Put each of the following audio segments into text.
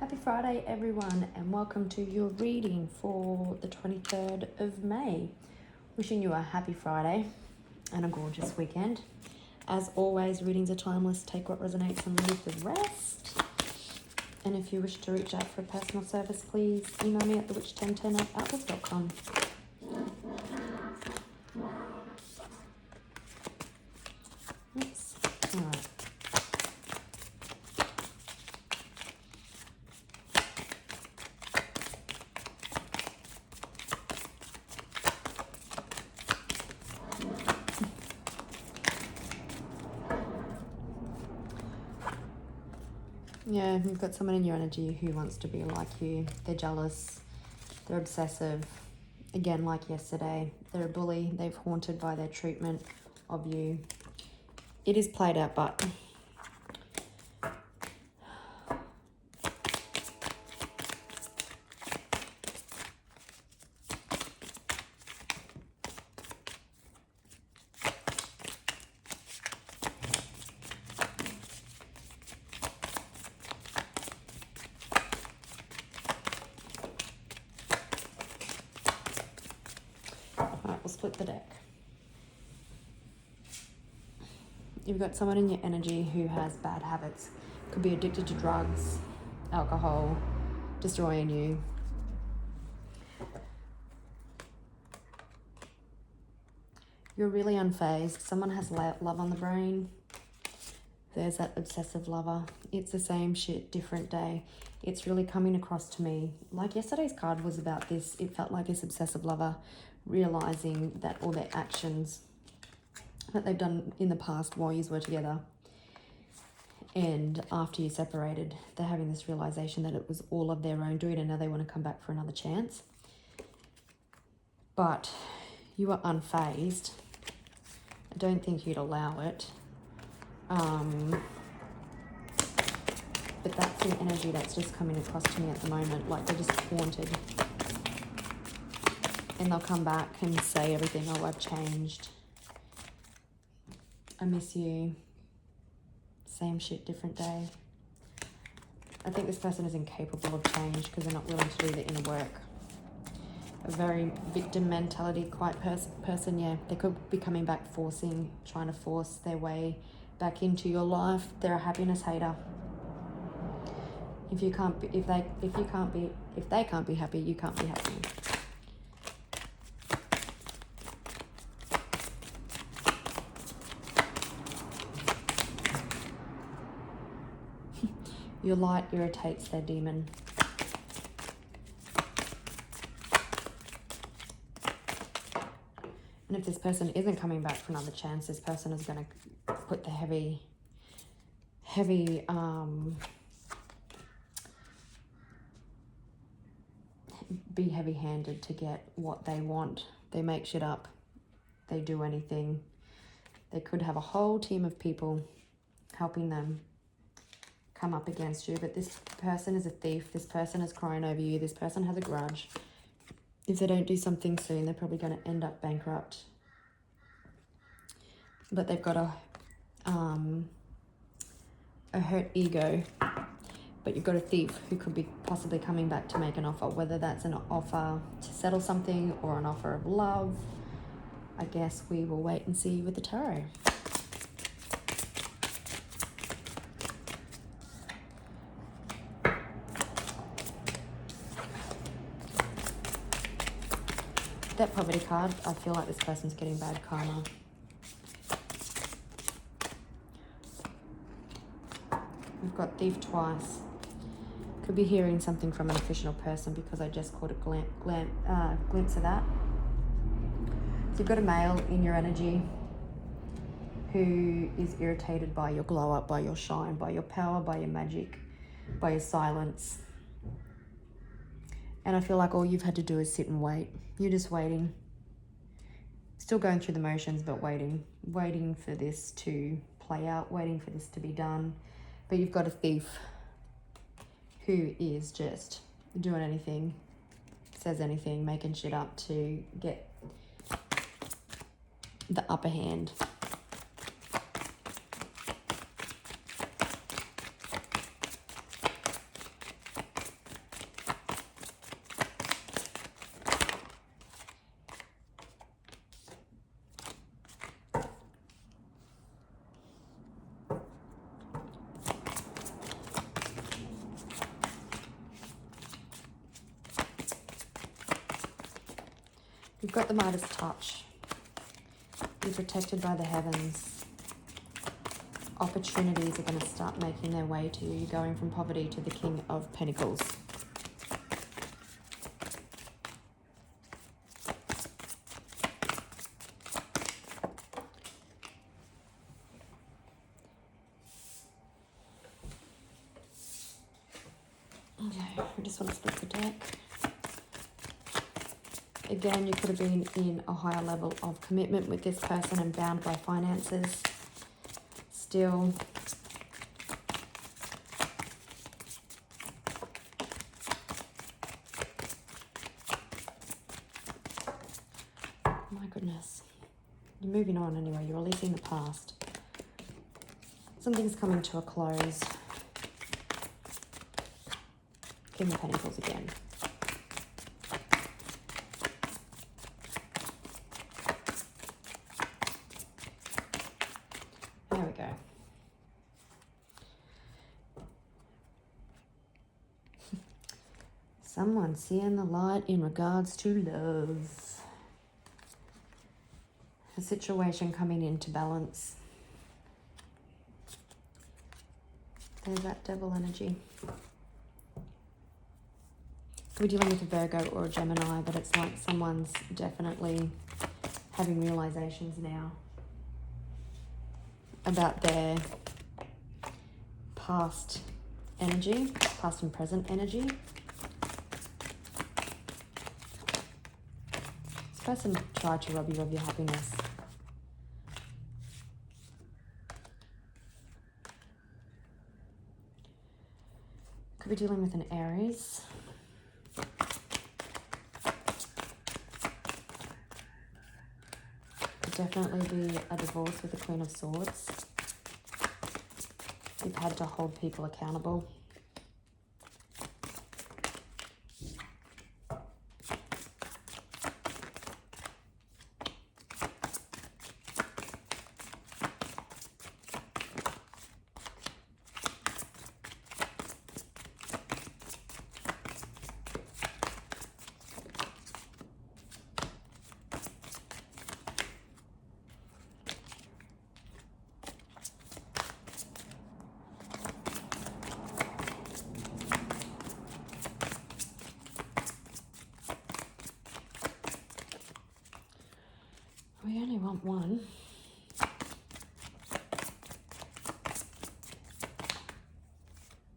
Happy Friday, everyone, and welcome to your reading for the 23rd of May. Wishing you a happy Friday and a gorgeous weekend. As always, readings are timeless. Take what resonates and leave the rest. And if you wish to reach out for a personal service, please email me at thewitch1010@outlook.com. Oops. All right. Yeah, you've got someone in your energy who wants to be like you. They're jealous. They're obsessive. Again, like yesterday, they're a bully. They've haunted by their treatment of you. It is played out, but we'll split the deck. You've got someone in your energy who has bad habits. Could be addicted to drugs, alcohol, destroying you. You're really unfazed. Someone has love on the brain. There's that obsessive lover. It's the same shit, different day. It's really coming across to me. Like yesterday's card was about this. It felt like this obsessive lover realizing that all their actions that they've done in the past while you were together and after you separated, they're having this realization that it was all of their own doing and now they want to come back for another chance. But you are unfazed. I don't think you'd allow it. But that's the energy that's just coming across to me at the moment. Like they're just haunted. And they'll come back and say everything. Oh, I've changed. I miss you. Same shit, different day. I think this person is incapable of change because they're not willing to do the inner work. A very victim mentality quite person, yeah. They could be coming back trying to force their way back into your life. They're a happiness hater. If they can't be happy, you can't be happy. Your light irritates their demon. And if this person isn't coming back for another chance, this person is going to put the be heavy-handed to get what they want. They make shit up. They do anything. They could have a whole team of people helping them come up against you, but this person is a thief. This person is crying over you. This person has a grudge. If they don't do something soon, they're probably going to end up bankrupt. But they've got a hurt ego. But you've got a thief who could be possibly coming back to make an offer, whether that's an offer to settle something or an offer of love. I guess we will wait and see with the tarot. That poverty card, I feel like this person's getting bad karma. We've got thief twice. Could be hearing something from an official person because I just caught a glimpse of that. So you've got a male in your energy who is irritated by your glow up, by your shine, by your power, by your magic, by your silence. And I feel like all you've had to do is sit and wait. You're just waiting. Still going through the motions, but waiting. Waiting for this to play out, waiting for this to be done. But you've got a thief who is just doing anything, says anything, making shit up to get the upper hand. You've got the Midas touch. You're protected by the heavens. Opportunities are going to start making their way to you. You're going from poverty to the King of Pentacles. Okay, I just want to split the deck. Again, you could have been in a higher level of commitment with this person and bound by finances. Still, my goodness. You're moving on anyway. You're releasing the past. Something's coming to a close. King of Pentacles again. There we go. Someone seeing the light in regards to love. A situation coming into balance. There's that devil energy. We're dealing with a Virgo or a Gemini, but it's like someone's definitely having realizations now about their past energy, past and present energy. This person tried to rob you of your happiness. Could be dealing with an Aries. Could definitely be a divorce with the Queen of Swords. You've had to hold people accountable. We only want one.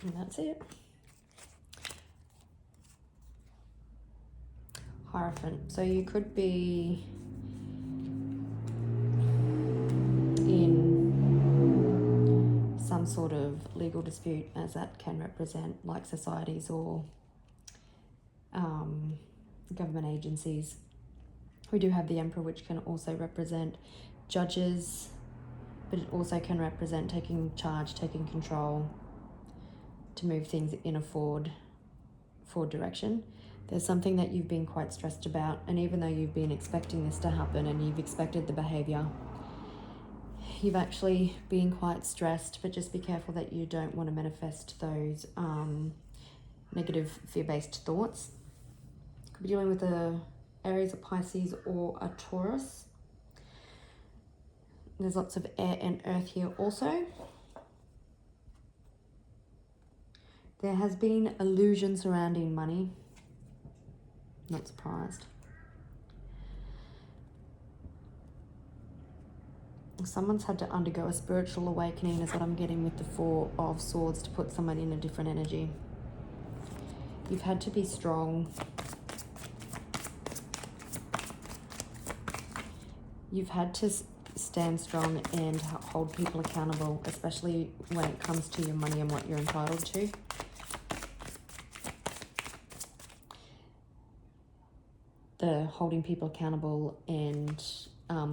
And that's it. Hierophant. So you could be in some sort of legal dispute, as that can represent like societies or government agencies. We do have the Emperor, which can also represent judges, but it also can represent taking charge, taking control to move things in a forward direction. There's something that you've been quite stressed about, and even though you've been expecting this to happen and you've expected the behavior, you've actually been quite stressed, but just be careful that you don't want to manifest those negative fear-based thoughts. Could be dealing with a Aries, a Pisces, or a Taurus. There's lots of air and earth here also. There has been illusion surrounding money. Not surprised. Someone's had to undergo a spiritual awakening is what I'm getting with the Four of Swords to put someone in a different energy. You've had to be strong. You've had to stand strong and hold people accountable, especially when it comes to your money and what you're entitled to. The holding people accountable and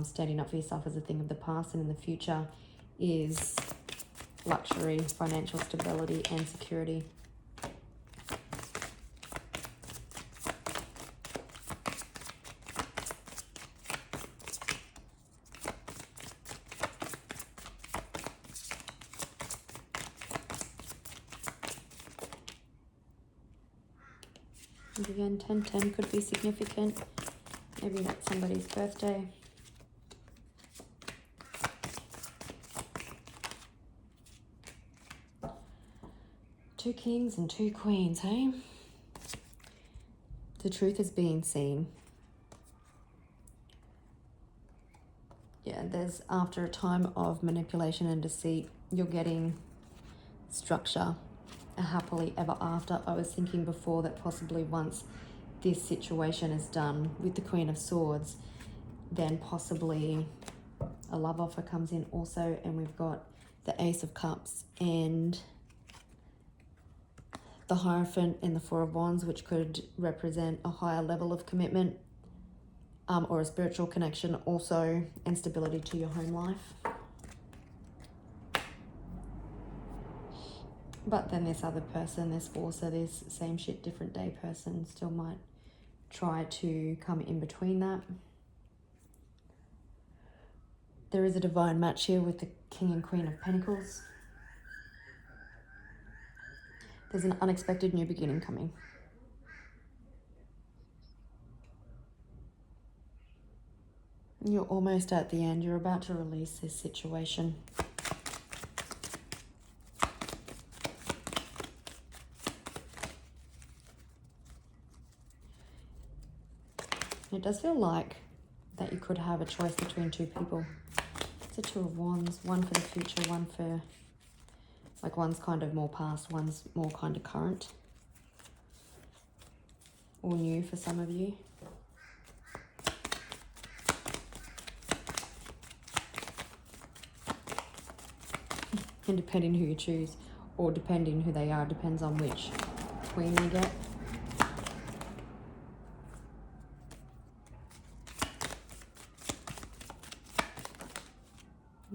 standing up for yourself as a thing of the past and in the future is luxury, financial stability, and security. And again, 10-10 could be significant. Maybe that's somebody's birthday. Two kings and two queens, hey? The truth is being seen. Yeah, there's, after a time of manipulation and deceit, you're getting structure, a happily ever after. I was thinking before that possibly once this situation is done with the Queen of Swords, then possibly a love offer comes in also, and we've got the Ace of Cups and the Hierophant and the Four of Wands, which could represent a higher level of commitment or a spiritual connection also, and stability to your home life. But then this other person, this also this same shit different day person still might try to come in between that. There is a divine match here with the King and Queen of Pentacles. There's an unexpected new beginning coming. You're almost at the end. You're about to release this situation. It does feel like that you could have a choice between two people. It's a Two of Wands, one for the future, one for, like, one's kind of more past, one's more kind of current or new for some of you. And depending who you choose, or depending who they are, depends on which queen you get.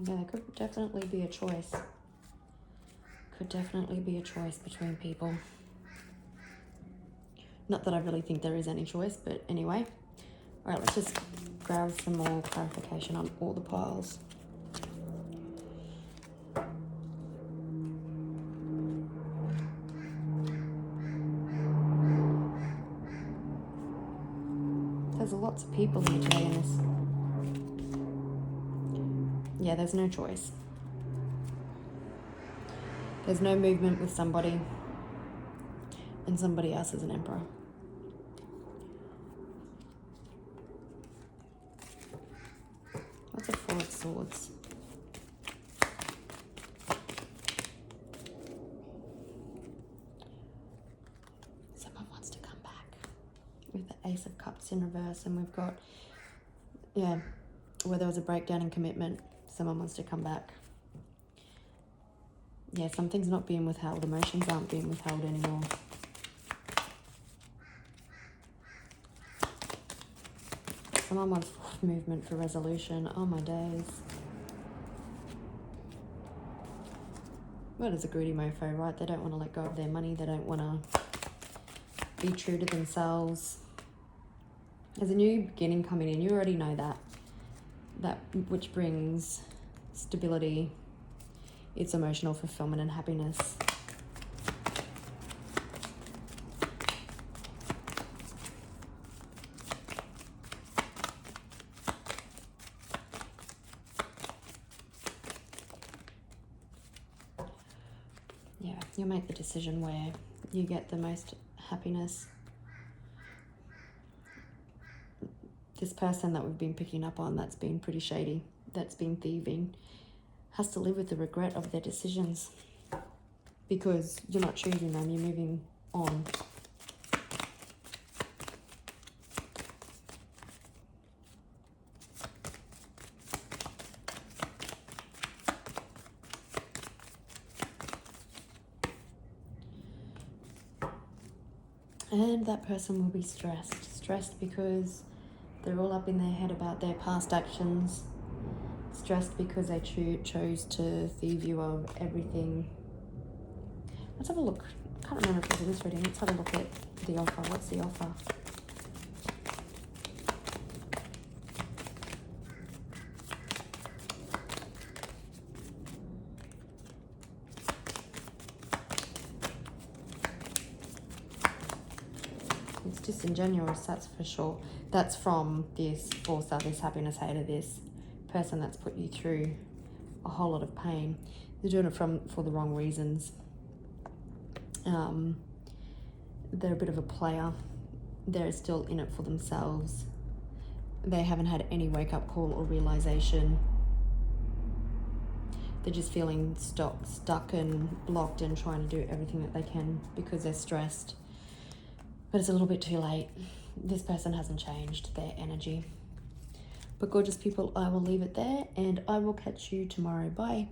Yeah, there could definitely be a choice. Could definitely be a choice between people. Not that I really think there is any choice, but anyway. All right, let's just grab some more clarification on all the piles. There's lots of people here today in this. Yeah, there's no choice. There's no movement with somebody, and somebody else is an emperor. What's a Four of Swords? Someone wants to come back with the Ace of Cups in reverse, and we've got, yeah, where there was a breakdown in commitment, someone wants to come back. Yeah, something's not being withheld. Emotions aren't being withheld anymore. Someone wants movement for resolution. Oh my days. Well, it's a greedy mofo, right? They don't want to let go of their money. They don't want to be true to themselves. There's a new beginning coming in. You already know that. That which brings stability. It's emotional fulfillment and happiness. Yeah, you'll make the decision where you get the most happiness. This person that we've been picking up on that's been pretty shady, that's been thieving, has to live with the regret of their decisions because you're not choosing them, you're moving on. And that person will be stressed because they're all up in their head about their past actions. Stressed because they chose to thieve you of everything. Let's have a look. I can't remember if it was in this reading. Let's have a look at the offer. What's the offer? It's disingenuous, that's for sure. That's from this Forcer, this happiness hater, this person that's put you through a whole lot of pain. They're doing it for the wrong reasons. They're a bit of a player. They're still in it for themselves. They haven't had any wake-up call or realization. They're just feeling stuck and blocked and trying to do everything that they can because they're stressed. But it's a little bit too late. This person hasn't changed their energy. But gorgeous people, I will leave it there and I will catch you tomorrow. Bye.